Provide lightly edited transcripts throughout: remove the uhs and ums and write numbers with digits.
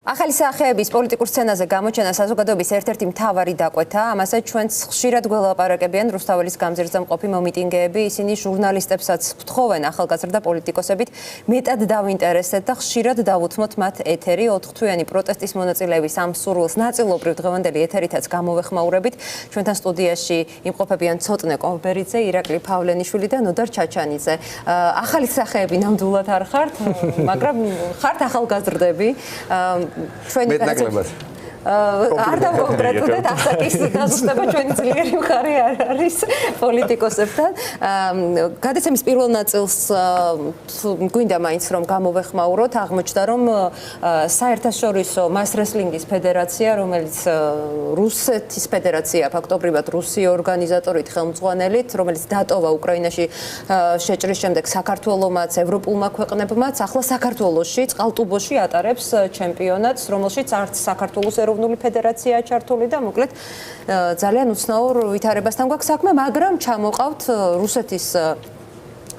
ახალი სახეების პოლიტიკურ სცენაზე გამოჩენა საზოგადოების ერთ-ერთი მთავარი დაკვეთა, ამასაც ჩვენც ხშირად გველაპარაკებიან რუსთაველის გამზირზე მყოფი მომიტინგეები, ისინი ჟურნალისტებსაც გთხოვენ ახალგაზრდა პოლიტიკოსებით მეტად დავინტერესდეთ და ხშირად დავუთმოთ მათ ეთერი, 4 თვიანი პროტესტის მონაწილეების ამ სურვილს ნაწილობრივ დღევანდელი ეთერითაც გამოვეხმაურებით. ჩვენთან სტუდიაში იმყოფებიან ცოტნე კომბერიძე, ირაკლი ფავლენიშვილი და ნოდარ ჩაჩანიძე. ახალი სახეები ნამდვილად არ ხართ, მაგრამ ხართ ახალგაზრდები. ჩვენი არ დავკონკრეტულად ასაკის გაზუსტება ჩვენი ძლიერი მხარე არ არის პოლიტიკოსებთან. გადაცემის პირველ ნაწილს გვინდა მაინც რომ გამოვეხმაუროთ, აღმოჩნდა რომ საერთაშორისო მას რესლინგის ფედერაცია, რომელიც რუსეთის ფედერაცია ფაქტობრივად რუსი ორგანიზატორით ხელმძღვანელით, რომელიც დატოვა უკრაინაში შეჭრის შემდეგ საქართველომაც, ევროპულმა ქვეყნებმაც, ახლა საქართველოში წყალტუბოში ატარებს ჩემპიონატს, რომელშიც არც საქართველოს ეროვნული ფედერაციაა ჩართული და მოკლედ ძალიან უცნაურ ვითარებასთან გვაქვს საქმე, მაგრამ ჩამოყავთ რუსეთის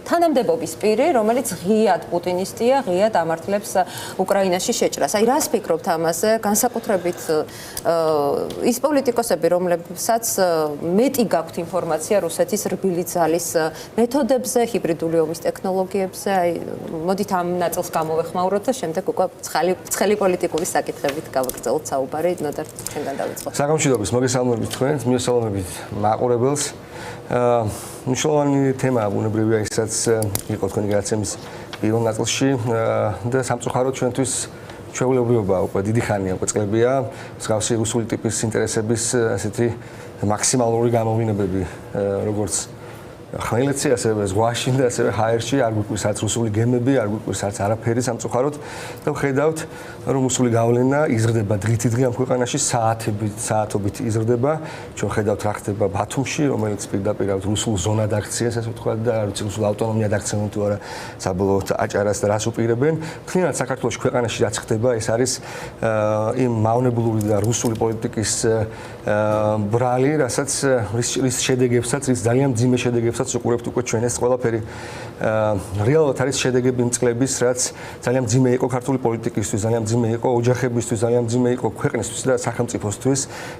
თანამდებობის პირი, რომელიც ღიად პუტინისტია, ღიად ამართლებს უკრაინაში შეჭრას. აი, რას ფიქრობთ ამაზე? განსაკუთრებით ის პოლიტიკოსები, რომლებსაც მეტი გაქვთ ინფორმაცია რუსეთის რბილი ძალის მეთოდებზე, ჰიბრიდული ომის ტექნოლოგიებზე, აი, მოდით ამ ნაწილს გამოვეხმაუროთ და შემდეგ უკვე ცხელი პოლიტიკური საკითხებით გავაგრძელოთ საუბარი. ნოდარ, ჩვენგან დავიწყოთ. საგამშვიდობის, მოგესალმებით თქვენს, მიესალმებით მაყურებელს. მნიშვნელოვანი თემაა ბუნებრივია, ისაც იყო თქვენი გადაცემის პირველ ნაწილში და სამწუხაროდ ჩვენთვის ჩვეულებრივობა უკვე დიდი ხანია, უკვე წლებია, მსგავსი რუსული ტიპის ინტერესების ასეთი მაქსიმალური გამოვლინებები, როგორც ხმელეთში, ასევე ზღვაში და ასევე ჰაერში, არ გვიკვირს არც რუსული გემები, არ გვიკვირს არც არაფერი სამწუხაროდ და ვხედავთ, რომ რუსული გავლენა იზრდება დღითიდღე ამ ქვეყანაში, საათობით იზრდება. ჩვენ ხედავთ რა ხდება ბათუმში, რომელიც პირდაპირ რუსულ ზონად აქციას, ასე ვთქვათ და რუსულ ავტონომიად აქცევენ თუ არა საბოლოოდ აჭარას და რას უპირებენ. მთლიანად საქართველოს ქვეყანაში რაც ხდება, ეს არის იმ მავნებლური და რუსული პოლიტიკის ბრალი, რასაც რის შედეგებსაც, რის ძალიან მძიმე შედეგებსაც უყურებთ უკვე ჩვენ ეს ყველაფერი. რეალურად არის შედეგები მწყლების, რაც ძალიან მძიმე იყო ქართული პოლიტიკისთვის, ძალიან მძიმე იყო ოჯახებისთვის, ძალიან მძიმე იყო ქვეყნისთვის და სახელმწიფოსთვის,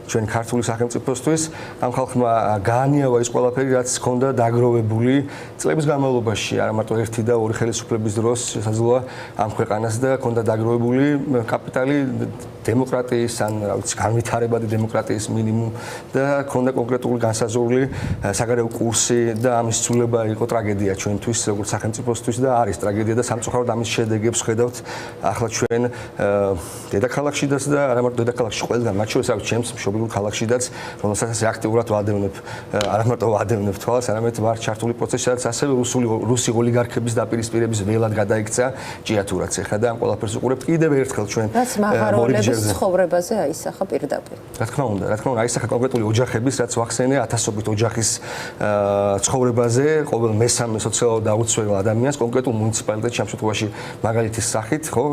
ჩვენ ქართული სახელმწიფოსთვის. ამ ხალხმა გაანიავა ის ყველაფერი, რაც ჰქონდა დაგროვებული წლების განმავლობაში, არა მარტო ერთი და ორი ხელისუფლების დროს შესაძლოა ამ ქვეყანას და ჰქონდა დაგროვებული კაპიტალი დემოკრატიის, ან რა ვიცი, განვითარებადი დემოკრატიის მინიმუმ და ჰქონდა კონკრეტული განსაზღვრული საგარეო კურსი და ამის ცვლილება იყო ტრაგედია ჩვენთვის, როგორც სახელმწიფოსთვის და არის ტრაგედია და სამწუხაროდ ამის შედეგებს ხედავთ ახლა ჩვენ დედაქალაქშიდაც და არა მარტო დედაქალაქში, ყველგან, მათ შორის აქვს ჩემს მშობლიურ ქალაქშიდაც, რომელსაც აქტიურად ვადევნებ, არა მარტო ვადევნებ თვალს, არამედ ვარ ჩართული პროცესში, სადაც ასევე რუსი ოლიგარქების დაპირისპირების ველად გადაიქცა ჭიათურაც. ეხლა და ამ ყველაფერს უყურებთ კიდევ ერთხელ ჩვენ მაღაროელების ცხოვრებაზე აისახა პირდაპირ. რა თქმა უნდა, აისახა კონკრეტული ოჯახების, რაც ვახსენე, ათასობით ოჯახის ცხოვრებაზე, ყოველ მესამე სოციალურად დაუცველ ადამიანს, კონკრეტულ მუნიციპალიტეტში ამ შემთხვევაში მაგალითის სახით, ხო,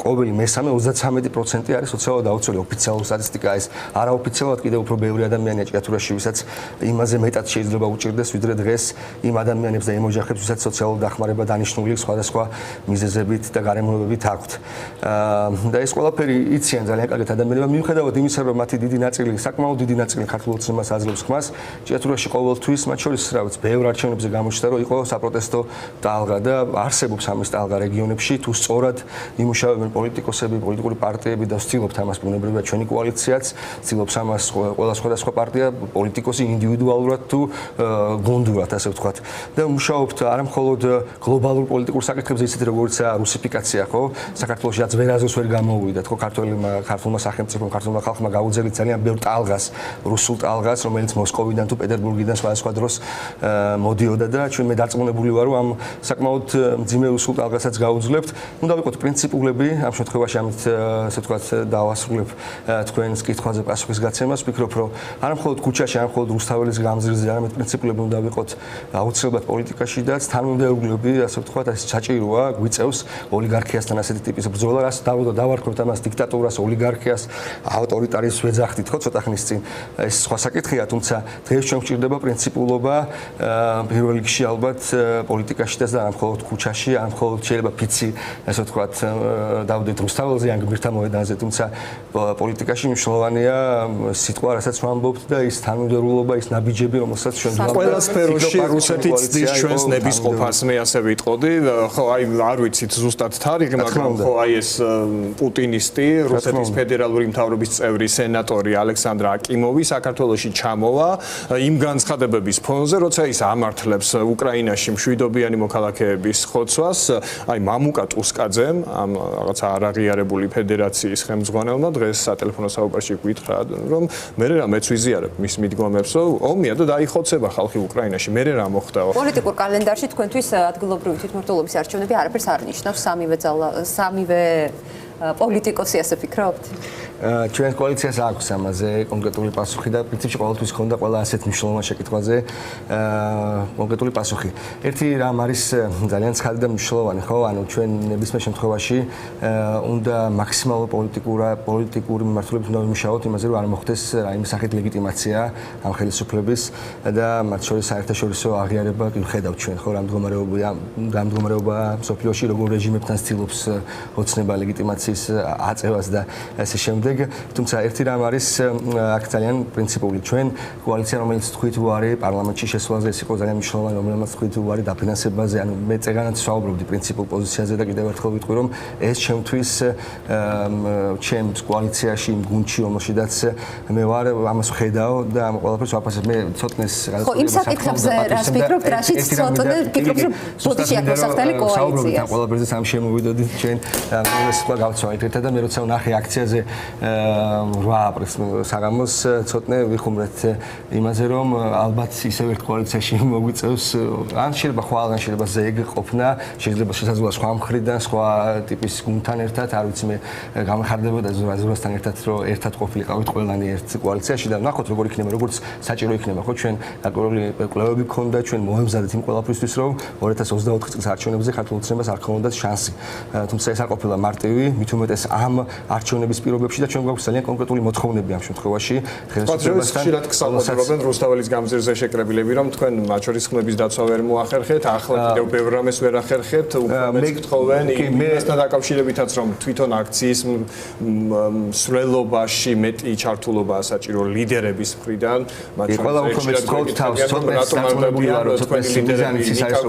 ყოველი მესამე 33% არის სოციალურად დაუცველი, ოფიციალური სტატისტიკაა ეს. არაოფიციალურად კიდევ უფრო ბევრი ადამიანია ჭიათურაში, ვისაც იმაზე მეტად შეიძლება უჭირდეს, ვიდრე დღეს იმ ადამიანებს და იმ ოჯახებს, ვისაც სოციალური დახმარება დანიშნული სხვადასხვა მიზეზებით და გარემოებებით აქვთ. და ეს ყველაფერი იციან ძალიან კარგად ადამიანებმა, მიუხედავად იმისა, რომ მათი დიდი ნაწილი, საკმაოდ დიდი ნაწილი ქართულ ოცნებას აძლევს ხმას, ჭიათურაში ყოველთვის, მათ შორის რა ვიცი, ბევრ არჩევნებზე გამოჩნდა, რომ იყო საპროტესტო ტალღა და არსებობს ამის ტალღა რეგიონებში, თუ სწორად იმუშავებენ პოლიტიკოსები, პოლიტიკური პარტიები და ვცდილობთ ამას ბუნებრივია ჩვენი კოალიციაც, ვცდილობს ამას ყველა სხვადასხვა პარტია, პოლიტიკოსი ინდივიდუალურად თუ გუნდურად, ასე ვთქვათ. და მუშაობთ არა მხოლოდ გლობალურ პოლიტიკურ საკითხებზე, ისეთ როგორიცაა რუსიფიკაცია, ხო? საქართველოში რაც ვერაზოს ვერ გამოუვიდათ, ხო? ქართულმა სახელმწიფომ, ქართულმა ხალხმა გაუძელით ძალიან ბევრ ტალღას, რუსულ ტალღას, რომელიც მოსკოვიდან თუ პეტერბურგიდან სხვადასხვა დროს მოდიოდა და ჩვენ მე დარწმუნებული ვარ, რომ ამ საკმაოდ მძიმე რუსულ ტალღასაც გაუძლებთ. უნდა ვიყოთ პრინციპულები, ამ შემთხვევაში ამით ასე ვთქვათ დავასრულებ თქვენს კითხვაზე პასუხის გაცემას. ვფიქრობ, რომ არა მხოლოდ ქუჩაში, არა მხოლოდ რუსთაველის გამზირზე, არამედ პრინციპულები უნდა ვიყოთ აუცილებლად პოლიტიკაშიდაც, თანმიმდევრული, ასე ვთქვათ, ეს საჭიროა, გვიწევს ოლიგარქიასთან ასეთი ტიპის ბრძოლა, რას დავარქვევთ ამას დიქტატურას, ოლიგარქიას, ავტორიტარიზმს ვეძახდით ხო ცოტა ხნის წინ. ეს სხვა საკითხია, თუმცა დღეს ჩვენ გვჭირდება პრინციპულობა პირველ რიგში ალბათ პოლიტიკაშიც და არ მხოლოდ ქუჩაში, არ მხოლოდ შეიძლება ფიცი, ასე ვთქვათ, დავდეთ რუსთაველზე ან გმირთა მოედანზე, თუმცა პოლიტიკაში მნიშვნელოვანია სიტყვა, რასაც ვამბობთ და ის თანმიმდევრულობა, ის ნაბიჯები, რომელსაც ჩვენ ყველა სფეროში რუსეთი ცდის ჩვენს ნებისყოფას, მე ასე ვიტყოდი. ხო, აი არ ვიცით ზუსტად თარიღი, მაგრამ ხო აი ეს პუტინისტი, რუსეთის ფედერალური მთავრობის წევრი სენატორი ალექსანდრა აკიმოვი საქართველოში ჩამოვა იმ განცხადებების ფონზე, როცა ის ამართლებს უკრაინაში მშვიდობიანი მოქალაქეების ხოცვას, აი მამუკა ტუსკაძემ, ამ რაღაცა არაღიარებული ფედერაციის ხელმძღვანელმა დღეს სატელეფონო საუბარში გითხრა, რომ მე რა მეც ვიზიარებ მის მიდგომებს, ომია და დაიხოცება ხალხი უკრაინაში, მე რა მოხდაო. პოლიტიკურ კალენდარში თქვენთვის ადგილობრივი თვითმმართველობის არჩევნები არაფერს არ ნიშნავს, სამივე პოლიტიკოსი ასე ფიქრობთ? ჩვენ კოალიციას აქვს ამაზე კონკრეტული პასუხი და პრინციპში ყოველთვის ქონდა ყველა ასეთ მნიშვნელოვან შეკითხვაზე კონკრეტული პასუხი. ერთი რამ არის ძალიან ცხადი და მნიშვნელოვანი, ხო? ანუ ჩვენ ნებისმიერ შემთხვევაში უნდა მაქსიმალურ პოლიტიკური მიმართულებით უნდა ვიმუშაოთ იმაზე, რომ არ მოხდეს რაიმე სახით ლეგიტიმაცია ამ ხელისუფლების და მათ შორის საერთაშორისო აღიარება ვხედავთ ჩვენ, ხო? რა მდგომარეობა სოფლიოში როგორ რეჟიმებთან ცდილობს ოცნება ლეგიტიმაციის აწევას და ასე შემდეგ. თუმცა ერთი რამ არის აქ ძალიან პრინციპული ჩვენ კოალიცია რომელიც თქვით უარი პარლამენტში შესვლაზე ეს იყო ძალიან მნიშვნელოვანი რომელმაც თქვით უარი დაფინანსებაზე ანუ მე წეგანაც ვსაუბრობდი პრინციპულ პოზიციაზე და კიდევ ერთხელ ვიტყვი რომ ეს ჩემთვის ჩემს კოალიციაში იმ გუნდში რომელშიც მე ვარ ამას ვხედავ და ამ ყველაფერს ვაფასებ მე ცოტნეს ხო იმ საკითხებზე რას ფიქრობთ რაშიც ცოტნე ფიქრობთ რომ ბოდიში აქ მოსახდელი კოალიცია ამ ყველაფერზე სამ შემოვიდოდით ჩვენ ეს თქვა გავცვალეთ ერთად და მე როცა ვნახე აქციაზე 8 აპრილს საღამოს ცოტნე ვიხუმრეთ იმაზე რომ ალბათ ისევ ერთ კოალიციაში მოგვიწევს ან შეიძლება ხვალ ან შეიძლება ზეგ ყოფნა შეიძლება შესაძლოა სხვა მხრიდან სხვა ტიპის გუნდთან ერთად არ ვიცი მე გამხარდებოდა ზურასთან ერთად რომ ერთად ყოფილიყავით ყველანი ერთ კოალიციაში და ნახოთ როგორ იქნება როგორც საჭირო იქნება ხო ჩვენ კვლევები გქონდა ჩვენ მოემზადეთ იმ ყველაფრისთვის რომ 2024 წლის არჩევნებზე ქართულ ოცნებას არ ქონდათ შანსი თუმცა ეს არ ყოფილა მარტივი მით უმეტეს ამ არჩევნების პირობებში და ჩვენ გვაქვს ძალიან კონკრეტული მოთხოვნები ამ შემთხვევაში ხელისუფლებასთან ხშირად გსაუბრობენ რუსთაველის გამზირზე შეკრებილები რომ თქვენ მათ შორის ხმების დაცვა ვერ მოახერხეთ ახლა კიდევ ბევრ რამეს ვერ ახერხებთ უკვე გთხოვენ იმასთან დაკავშირებითაც რომ თვითონ აქციის მსვლელობაში მეტი ჩართულობაა საჭირო ლიდერების მხრიდან მათ ყველა უფრო მეც თქოთ თავს ცოტა საწმუნებული ვარ რომ ცოტა სიმიზანის ის არის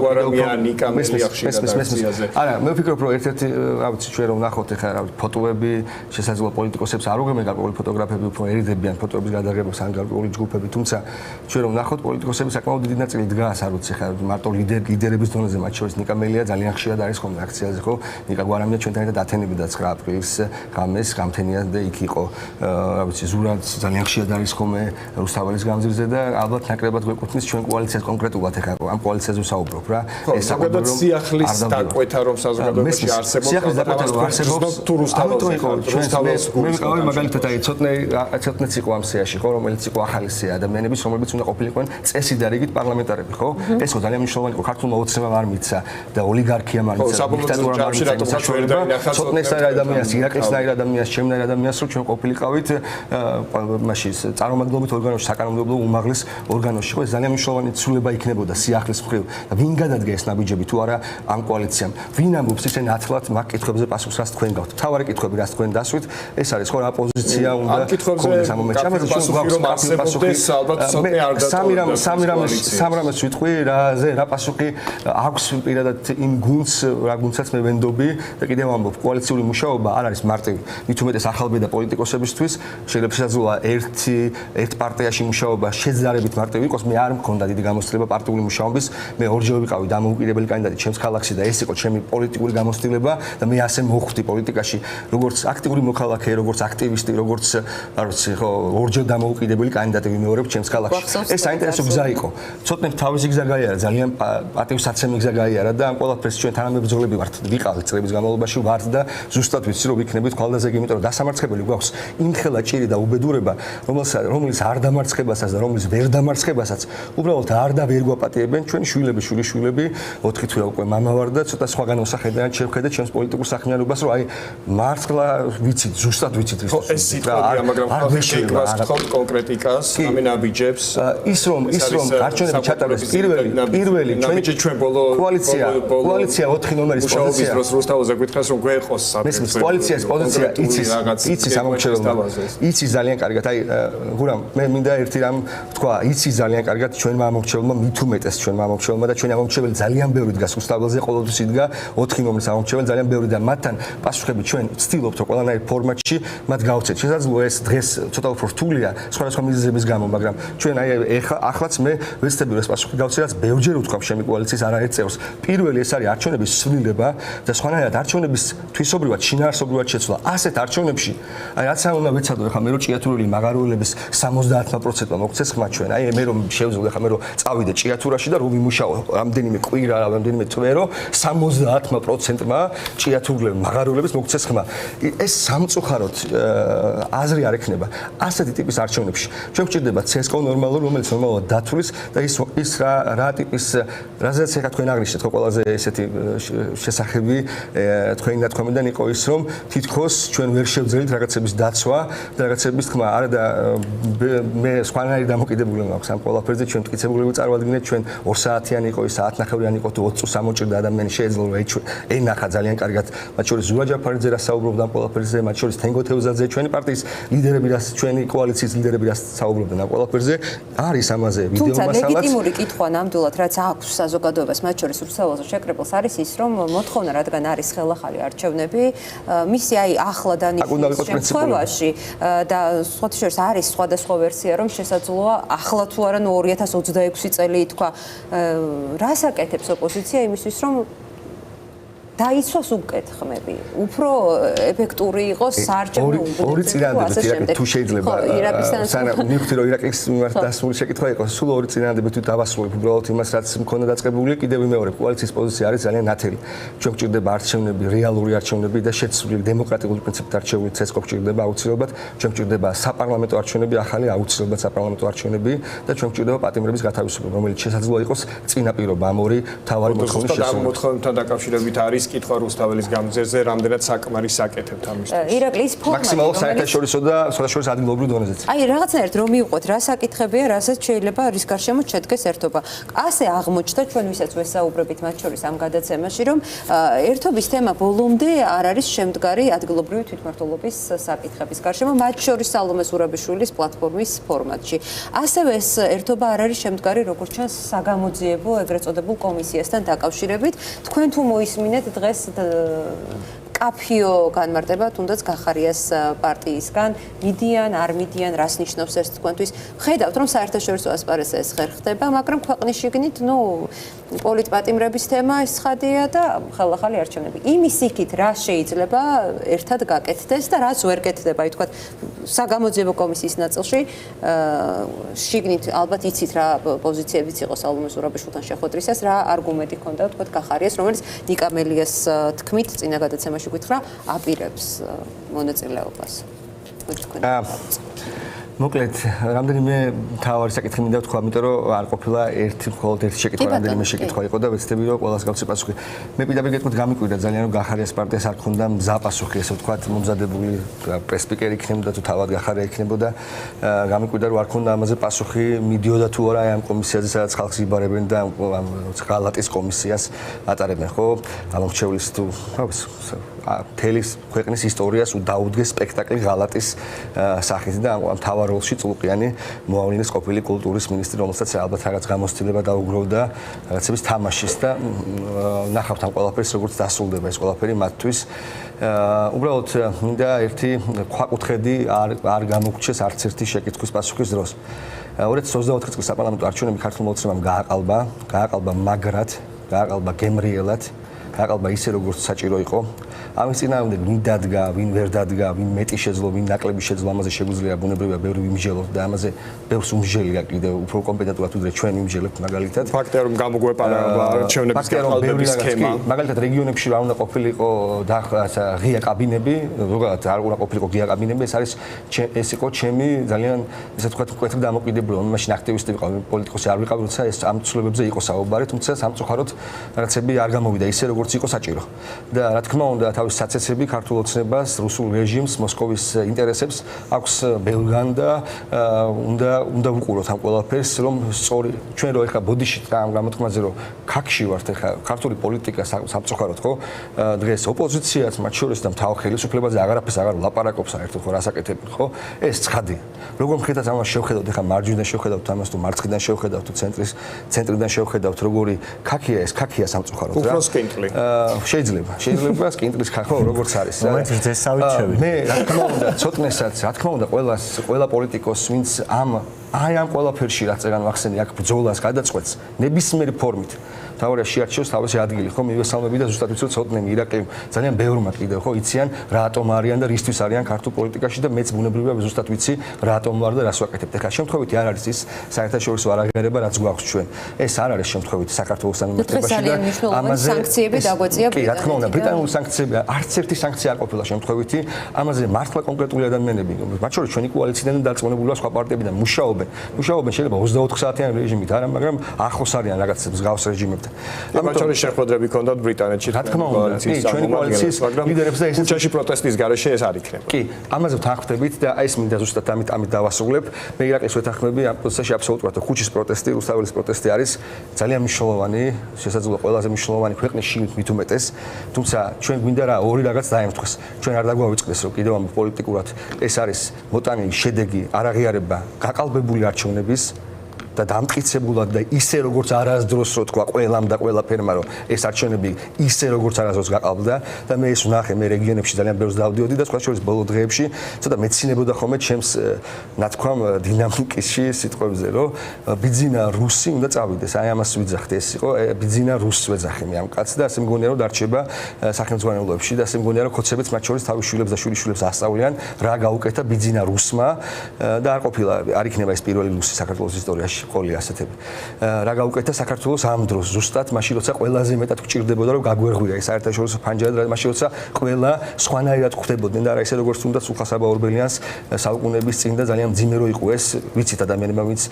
არა მე ვფიქრობ რომ ერთ-ერთი რა ვიცი ჩვენ რომ ნახოთ ეხლა რა ვიცი ფოტოები შესაძლოა პოლიტიკოსებს არ უგემენ გარკვეული ფოტოგრაფები უფრო ერიდებიან ფოტოების გადაღებას ან გარკვეული ჯგუფები თუმცა ჩვენ რომ ნახოთ პოლიტიკოსების საკმაოდ დიდი ნაწილი დგას არ ვიცი ხა მარტო ლიდერების დონეზე მათ შორის ნიკა მელია ძალიან ხშირად არის ხოლმე აქციაზე ხო ნიკა გვარამია ჩვენთან ერთად ათენებდა 9 აპრილს გამეს გამთენია და იქ იყო რა ვიცი ზურად ძალიან ხშირად არის ხოლმე რუსთაველის გამზირზე და ალბათ ნაკლებად გვეკუთვნის ჩვენ კოალიციას კონკრეტულად ეხა ამ კოალიციაზე ვსაუბრობ რა ეს საკუთარ სიახლის დაკვეთა რომ საზოგადოებაში არსებობს სიახლის დაკვეთა რომ არსებობს თუ რუსთაველს მე ვიყავი მაგალითად აი ცოტნეც იყო ამ სიაში ხო რომელიც იყო ახალი სია ადამიანების რომლებიც უნდა ყოფილიყვნენ წესი და რიგით პარლამენტარები ხო ეს ხო ძალიან მნიშვნელოვანი იყო ქართულმა ოცნებამ არ მიცა და ოლიგარქიამ არ მიცა დიქტატურამ არ მიცა საშუალება ცოტნესნაირ ადამიანს ირაკლისნაირ ადამიანს ჩემნაირ ადამიანს რომ ჩვენ ყოფილიყავით მაშინ წარმომადგენლობით ორგანოში საკანონმდებლო უმაღლეს ორგანოში ხო ეს ძალიან მნიშვნელოვანი ცვლილება იქნებოდა სიახლის მხრივ და ვინ გადადგა ეს ნაბიჯები თუ არა ამ კოალიციამ ვინ ამბობს ისე ნათლად მაგ კითხვებზე პასუხს რას თქვენ გაქვთ თავარი კითხვები რას თქვენ დასვით ეს არის ხო რა პოზიცია უნდა კონდეს ამ მომენტში ამაზე ჩვენ გვაქვს პასუხი ალბათ ცოტნე არ დატოვდა სამ რამეს ვიტყვი რა პასუხი აქვს პირადად იმ გუნდს რა გუნდსაც მე ვენდობი და კიდევ ამბობ კოალიციური მუშაობა არ არის მარტივი მით უმეტეს ახალბედა პოლიტიკოსებისთვის შეიძლება შესაძლოა ერთ პარტიაში მუშაობა შეძარებით მარტივი იყოს მე არ მქონდა დიდი გამოცდილება პარტიული მუშაობის მე ორჯერ ვიყავი დამოუკიდებელი კანდიდატი ჩემს ქალაქში და ეს იყო ჩემი პოლიტიკური გამოცდილება და მე ასე მოხვდი პოლიტიკაში როგორც აქტიური მოქალაქე როგორც აქტივისტი როგორც არ ვიცი ხო ორჯერ დამოუკიდებელი კანდიდატი ვიმეორებ ჩემს ქალაქში ეს საინტერესო გზა იყო ცოტნე თავისი გზა გაიარა ძალიან პატივსაცემი გზა გაიარა და ამ ყველაფერს ჩვენ თანამებრძოლები ვართ ვიყავით წლების განმავლობაში ვართ და ზუსტად ვიცი რომ ვიქნებით ხვალდაზე იმიტომ რომ დასამარცხებელი გვაქვს იმხელა ჭირი და უბედურება რომელიც არ დამარცხებასაც და რომელიც ვერ დამარცხებასაც უბრალოდ არ და ვერ გვაპატიებენ ჩვენი შვილები 4 თვეა უკვე მამა ვარ და ცოტა სხვაგან მოსახედიდან შევხედე ჩემს პოლიტიკურ საქმიანობას რომ აი მართლა ვიცით, ზუსტად ვიცით ის. ეს სიტყვებია, მაგრამ გეკრას თქო კონკრეტიკას, ამენაბიჯებს. ის რომ არჩევნები ჩატარდეს პირველი ჩვენ ბოლო კოალიცია 4 ნომერის პოზიცია. მუშაობის რუსთავზე გითხრას რომ გვეყოს საფრთხე. კოალიციის პოზიცია იცის ამომრჩეველმა. იცის ძალიან კარგად. აი გურამ მე მინდა ერთი რამ თქვა, იცის ძალიან კარგად ჩვენმა ამომრჩეველმა, მით უმეტეს ჩვენმა ამომრჩეველმა და ჩვენი ამომრჩეველი ძალიან ბევრი დგას უსტაბელზე, ყოველთვის იდგა 4 ნომრის ამომრჩეველი ძალიან ბევრი და მათთან პასუხები ჩვენ ვცდილობთ რომ ყველანაირ ფორმატში მათ გავცეთ. შესაძლოა ეს დღეს ცოტა უფრო რთულია სხვადასხვა მიზეზების გამო, მაგრამ ჩვენ აი ახლაც მე ვეცდები რომ ეს პასუხი გავცეთ, რაც ბევრჯერ ვთქვამ ჩემი კოალიციის არაერთ წევრს. პირველი ეს არის არჩევნების ცვლილება და სხვანაირად არჩევნების თვისობრივად შინაარსობრივად შეცვლა. ასეთ არჩევნებში აი რაც არ უნდა ვეცადო ხა მე რომ ჭიათურული მაღაროელების 70%-მა მოგცეს ხმა ჩვენ. აი მე რომ შევძლო ხა მე რომ წავიდე ჭიათურაში და რომ ვიმუშაო რამდენიმე კვირა, რამდენიმე თვე რომ 70%-მა ჭიათურული მაღაროელების მოგცეს ხმა. ეს სამწუხაროდ აზრი არ ექნება. ასეთი ტიპის არჩევნებში ჩვენ გვჭირდება CSGO ნორმალური, რომელიც ნორმალურად დათulis და ის რა ტიპის რაზეც ეხა თქვენ აღნიშნეთ, ხო ყველაზე ესეთი შესახები თქვენი ნათქვამიდან იყო ის, რომ თითქოს ჩვენ ვერ შევძელით რაღაცების დაცვა და რაღაცების თქმა. არა და მე სხვანაირი დამოკიდებულება მაქვს ამ ყველაფერზე, ჩვენ მტკიცებულები წარვადგინეთ, ჩვენ 2 საათიანი იყო, ის საათნახევრიანი იყო თუ 20 წუთს ამოჭირდა ადამიანი შეეძლო რომ ენახა ძალიან კარგად, მათ შორის ზურაბ ჯაფარიძე რა საუბრობდა ამ ყველაფერზე, მათ შორის თენგო თევზაძე, ჩვენი პარტიის ლიდერები და ჩვენი კოალიციის ლიდერები რა საუბრობდნენ ამ ყველაფერზე. არის ამაზე ვიდეო მასალაც. თუმცა ლეგიტიმური კითხვა ნამდვილად რაც აქვს საზოგადოებას, მათ შორის რუსთაველზე შეკრებილს არის ის, რომ მოთხოვნა რადგან არის ხელახალი არჩევნები, მისი აი ახლა დანიშნულ შემთხვევაში და სხვათა შორის არის სხვადასხვა ვერსია, რომ შესაძლოა ახლა თუ არა 2026 წელი ითქვა, რას აკეთებს ოპოზიცია იმისთვის, რომ დაიცვას უკეთ ხმები, უფრო ეფექტური იყოს საარჩევნო უბნები. ორი წინადადებით თუ შეიძლება სანამ მივხვდი რომ ირაკის მიმართ დასმული შეკითხვა იყო, სულ ორი წინადადებით თუ დავასრულებ უბრალოდ იმას რაც მქონდა დაწყებული, კიდევ ვიმეორებ, კოალიციის პოზიცია არის ძალიან ნათელი. ჩვენ გვჭირდება არჩევნები, რეალური არჩევნები და შეცვლილი დემოკრატიული პრინციპით არჩეული CSGO გვჭირდება აუცილებლად, ჩვენ გვჭირდება საპარლამენტო არჩევნები, ახალი აუცილებლად საპარლამენტო არჩევნები და ჩვენ გვჭირდება პატიმრების გათავისუფლება, რომელიც შესაძლოა იყოს წინაპირობა ამ ორი მთავარი მოთხოვნის შესრულებას. მოთხოვნებთან დაკავშირებით არის კითხვა რუსთაველის გამზერზე, რამდენად საკმარის აკეთებთ ამისთვის. ირაკლის ფორმატი მაქსიმალურ საერთაშორისო და სხვადასხვა ადგილობრივ დონეზეც. აი რაღაცნაირად რომ მივყვეთ, რა საკითხებია, რასაც შეიძლება რის გარშემო შედგეს ერთობა. ასე აღმოჩნდა ჩვენ ვისაც ვესაუბრებით მათ შორის ამ გადაცემაში, რომ ერთობის თემა ბოლომდე არ არის შემდგარი ადგილობრივი თვითმმართველობის საკითხების გარშემო, მათ შორის სალომე ზურაბიშვილის პლატფორმის ფორმატში. ასევე ეს ერთობა არ არის შემდგარი, როგორც ჩანს, საგამოძიებო ეგრეთ წოდებულ კომისიასთან დაკავშირებით. თქვენ თუ მოისმინეთ დღეს კაფიო განმარტება თუნდაც გახარიას პარტიისგან, მიდიან, არ მიდიან, რას ნიშნავს ეს თქვენთვის? ხედავთ, რომ საერთაშორისო ასპარეზზე ეს ხერ ხდება, მაგრამ ქვეყნის შიგნით, პოლიტპატიმრების თემა ეს ცხადია და ხელახალი არჩევნები. იმის იქით რა შეიძლება ერთად გაკეთდეს და რაც ვერ კეთდება, აი თქვათ, საგამოძიებო კომისიის ნაწილში, შიგნით ალბათ იცით რა პოზიციებიც იყო სალომე ზურაბიშვილთან შეხვედრისას, რა არგუმენტი ჰქონდა, თქვათ, გახარიას, რომელიც ნიკა მელიას თქმით წინა გადაცემაში გითხრა აპირებს მონაწილეობას. მოკლედ, რამდენიმე თავარი საკითხი მინდა ვთქვა, იმიტომ რომ არ ყოფილა მხოლოდ ერთი შეკითხვა, რამდენიმე შეკითხვა იყო და ვეცდები რომ ყველას გავცე პასუხი. მე პირდაპირ გეტყვით, გამიკვირდა ძალიან რომ გახარიას პარტიას არ ქონდა მზა პასუხი, ესე ვთქვათ, მომზადებული პრესპიკერი იქნებოდა თუ თავად გახარია იქნებოდა. გამიკვირდა რომ არ ქონდა ამაზე პასუხი, მიდიოდა თუ არა ამ კომისიაზე, სადაც ხალხს იბარებენ და ამ ღალატის კომისიას ატარებენ, ხო? ამორჩევლის თუ თელის ქვეყნის ისტორიას დაუდგეს სპექტაკლი ღალატის სახით და ამ თავარ როლში წულყიანი მოავლინეს ყოფილი კულტურის მინისტრი, რომელსაც ალბათ რაღაც გამოცდილება დაუგროვდა რაღაცების თამაშის და ნახავთ ამ ყველაფერს როგორც დასრულდება ეს ყველაფერი მათთვის. უბრალოდ მინდა ერთი ქვაკუთხედი არ გამოგჩეს არც ერთი შეკითხვის პასუხის დროს. 2024 წლის საპარლამენტო არჩევნები ქართულ მოცემამ გააყალბა მაგრად, გააყალბა გემრიელად, გააყალბა ისე როგორც საჭირო იყო. ამის წინააღმდეგ ვინ დადგა, ვინ ვერ დადგა, ვინ მეტი შეძლო, ვინ ნაკლები შეძლო, ამაზე შეგვიძლია ბუნებრივია ბევრი ვიმსჯელოთ და ამაზე ბევრს უმსჯელია კიდევ უფრო კომპეტენტურად ვიდრე ჩვენ ვიმსჯელებთ მაგალითად. ფაქტია რომ გამოგვეპარა არჩევნების გაყალბების სქემა. მაგალითად რეგიონებში რა უნდა ყოფილიყო ღია კაბინები, ზოგადად არ უნდა ყოფილიყო ღია კაბინები, ეს იყო ჩემი ძალიან ესე ვთქვათ მკვეთრი დამოკიდებულება. მაშინ აქტივისტი ვიყავ, პოლიტიკოსი არ ვიყავ, როცა ეს ამ ცვლილებებზე იყო საუბარი, თუმცა სამწუხაროდ რაღაცები არ გამოვიდა ისე როგორც იყო საჭირო. და რა თქმა უნდა თავის თავის საცეცები ქართულ ოცნებას, რუსულ რეჟიმს, მოსკოვის ინტერესებს აქვს ბევრგან და უნდა ვუყუროთ ამ ყველაფერს, რომ სწორი ჩვენ რო ეხლა ბოდიშით რა ამ გამოთქმაზე რომ ქაქში ვართ ეხლა ქართული პოლიტიკა სამწუხაროდ ხო დღეს ოპოზიციაც მათ შორის და მთავარ ხელისუფლებაზე აღარაფერს აღარ ვლაპარაკობს საერთოდ ხო რასაკეთებენ ხო ეს ცხადია როგორ მხედავთ ამას შევხედავთ ეხლა მარჯვნიდან შევხედავთ ამას თუ მარცხნიდან შევხედავთ თუ ცენტრიდან შევხედავთ როგორი ქაქია ეს ქაქია სამწუხაროდ რა უფრო სკინტლი შეიძლება სკინტლის ხო როგორც არის რა მე რა თქმა უნდა ცოტნესაც რა თქმა უნდა ყველა პოლიტიკოს ვინც ამ ყველაფერში რაც ეგან ვახსენე აქ ბრძოლას გადაწყვეტს ნებისმიერი ფორმით თავია შეარჩიოს თავისი ადგილი ხო მივესალმები და ზუსტად ვიცი ცოტნე ირაკლი ძალიან ბევრმა კიდევ ხო იციან რატომ არიან და რისთვის არიან ქართულ პოლიტიკაში და მეც ბუნებრივია ზუსტად ვიცი რატომ ვარ და რას ვაკეთებ ეხლა შემთხვევით არ არის ის საერთაშორისო არაღიარება რაც გვაქვს ჩვენ ეს არ არის შემთხვევით საქართველოს თანამდებობაში და ამაზე სანქციები დაგვეწია კი რა თქმა უნდა ბრიტანული სანქციები არც ერთი სანქცია არ ყოფილა შემთხვევითი ამაზე მართლა კონკრეტული ადამიანები მათ შორის ჩვენი კოალიციიდან დარწმუნებულია სხვა პარტიებიდან მუშაობენ შეიძლება 24 საათიანი რეჟიმით არა მაგრამ ახლოს არიან რაღაც მსგავს რეჟიმებთან ამიტომ ჩვენ შეხვედრები ქონდათ ბრიტანეთში რა თქმა უნდა ჩვენი კოალიციის ლიდერებს და ეს უჩაში პროტესტის გარეშე ეს არ იქნება კი ამაზე ვთანხმდებით და ეს მინდა ზუსტად ამით დავასრულებ მე ირაკლს ვეთანხმები ამ პროცესში აბსოლუტურად ხუჩის პროტესტი რუსთაველის პროტესტი არის ძალიან მნიშვნელოვანი შესაძლოა ყველაზე მნიშვნელოვანი ქვეყნის შიგნით მით უმეტეს თუმცა ჩვენ გვინდა რა ორი რაღაც დაემთხეს ჩვენ არ დაგვავიწყდეს რომ კიდევ ამ პოლიტიკურად ეს არის მოტანილი შედეგი არაღიარება გაკალბებული არჩევნების და დამტკიცებულად და ისე როგორც არასდროს რო თქვა ყველამ და ყველაფერმა რომ ეს არჩევნები ისე როგორც არასდროს გაყალბდა და მე ეს ვნახე მე რეგიონებში ძალიან ბევრს დავდიოდი და სხვა შორის ბოლო დღეებში ცოტა მეცინებოდა ხოლმე ჩემს ნათქვამ დინამიკისში სიტყვებზე რომ ბიძინა რუსი უნდა წავიდეს აი ამას ვიძახდი ეს იყო ბიძინა რუსს ვეძახი მე ამ კაცს და ასე მგონია რომ დარჩება სახელმძღვანელოებში და ასე მგონია რომ ხოცებიც მათ შორის თავის შვილებს და შვილიშვილებს ასწავლიან რა გაუკეთა ბიძინა რუსმა და არ ყოფილა არ იქნება ეს პირველი რუსი საქართველოს ისტორიაში ყოლი ასეთები. რა გაუკეთა საქართველოს ამ დროს ზუსტად მაშინ როცა ყველაზე მეტად გვჭირდებოდა რომ გაგვერღვია ეს საერთაშორისო ფანჯარა და მაშინ როცა ყველა სხვანაირად ხვდებოდნენ და რა ისე როგორც თუნდაც უხასაბა ორბელიანს საუკუნეების წინ და ძალიან მძიმე რო იყო ეს ვიცით ადამიანებმა ვინც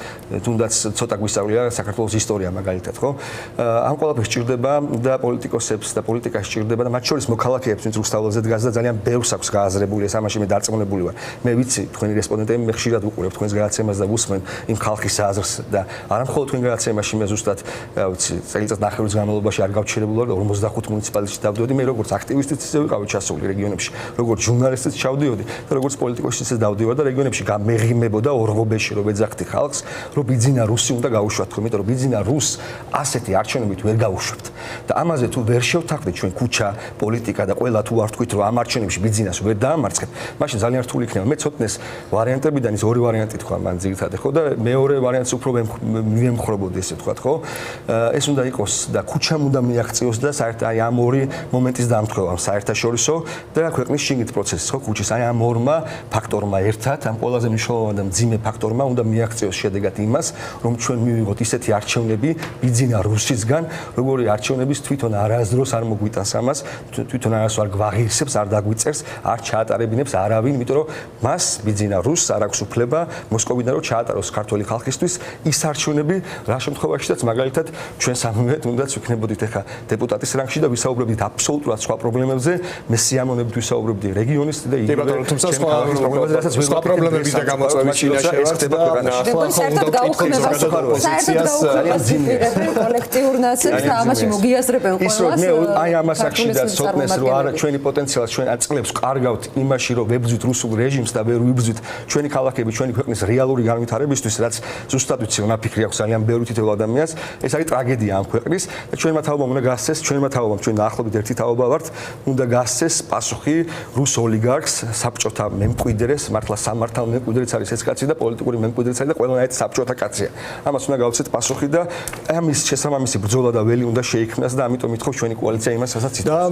თუნდაც ცოტა გვისწავლია საქართველოს ისტორია მაგალითად ხო ამ ყველაფერს ჭირდება და პოლიტიკოსებს და პოლიტიკას ჭირდება და მათ შორის მოქალაქეებს ვინც რუსთაველზე დგას და ძალიან ბევრს აქვს გააზრებული ეს ამაში მე დარწმუნებული ვარ მე ვიცი თქვენი რესპონდენტები მე ხშირად ვუყურებ თქვენს გადაცემას და ვუსმენ იმ ხალხის აზრს და არა მხოლოდ თქვენ გადაცემაში მე ზუსტად ვიცი წელიწად ნახევრის განმავლობაში არ გავჩერებული ვარ 45 მუნიციპალიტეტში დავდიოდი მე როგორც აქტივისტიც ისე ვიყავი ჩასული რეგიონებში როგორც ჟურნალისტიც ჩავდიოდი და როგორც პოლიტიკოსიც ისე დავდივარ და რეგიონებში გამეღიმებოდა ორღობეში რომ ეძახთი ხალხს რომ ბიძინა რუსი უნდა გაუშვათ ხო იმიტომ რომ ბიძინა რუსს ასეთი არჩევნებით ვერ გაუშვებთ და ამაზე თუ ვერ შევთანხმდით ჩვენ ქუჩა პოლიტიკა და ყველა თუ არ თქვით რომ ამ არჩევნებში ბიძინას ვერ დაამარცხებთ მაშინ ძალიან რთული იქნება მე ცოტნეს ვარიანტებიდან ის ორი ვარიანტი თქვა მან ძირითადად ხო და მეორე ვარიანტს უფრო მივემხრობოდი ესე ვთქვათ ხო ეს უნდა იყოს და ქუჩამ უნდა მიაღწიოს და საერთოდ აი ამ ორი მომენტის დამთხევა საერთაშორისო და ქვეყნის შიგნით პროცესის ხო ქუჩის აი ამ ორმა ფაქტორმა ერთად ამ ყველაზე მნიშვნელოვანი და მძიმე ფაქტორმა უნდა მიაღწიოს შედეგად იმას რომ ჩვენ მივიღოთ ისეთი არჩევნები ბიძინა რუსისგან როგორი არჩევნების თვითონ არასდროს არ მოგვიტანს ამას თვითონ არასდროს არ გვაღირსებს არ დაგვიწერს არ ჩაატარებინებს არავინ იმიტომ რომ მას ბიძინა რუსს არ აქვს უფლება მოსკოვიდან რომ ჩაატაროს ქართული ხალხისთვის ის არჩევნები რა შემთხვევაშიც მაგალითად ჩვენ სამივე თუნდაც ვიქნებოდით ახლა დეპუტატის რანგში და ვისაუბრებდით აბსოლუტურად სხვა პრობლემებზე მე სიამოვნებით ვისაუბრებდი რეგიონის და იგივე თუმცა სხვა პრობლემები და გამოწვევები ჩინაში ხდება საერთოდ გაუქმება კოლექტიურ ნაცებს და ამაში მოგიაზრებენ ყველას მე აი ამას აქშიდა ცოტნეს რომ არა ჩვენი პოტენციალს ჩვენ აწყლებს კარგავთ იმაში რომ ვებრძვით რუსულ რეჟიმს და ვერ ვიბრძვით ჩვენი ქალაქები ჩვენი ქვეყნის რეალური განვითარებისთვის რაც ზუსტად ვიცი რა ფიქრი აქვს ძალიან ბევრი თითოეულ ადამიანს ეს არის ტრაგედია ამ ქვეყნის და ჩვენმა თაობამ უნდა გასცეს ჩვენმა თაობამ ჩვენ ახლობით ერთი თაობა ვართ უნდა გასცეს პასუხი რუს ოლიგარქს საბჭოთა მემკვიდრეს მართლა სამართალ მემკვიდრეც არის ეს კაცი და პოლიტიკური მემკვიდრეც არის და ყველანაირად საბჭოთა კაცია ამას უნდა გავცეთ პასუხი და ამის შესაბამისი ბრძოლა და ველი უნდა შეიქმნას და ამიტომ მithov ჩვენი კოალიცია იმას რასაც იცავს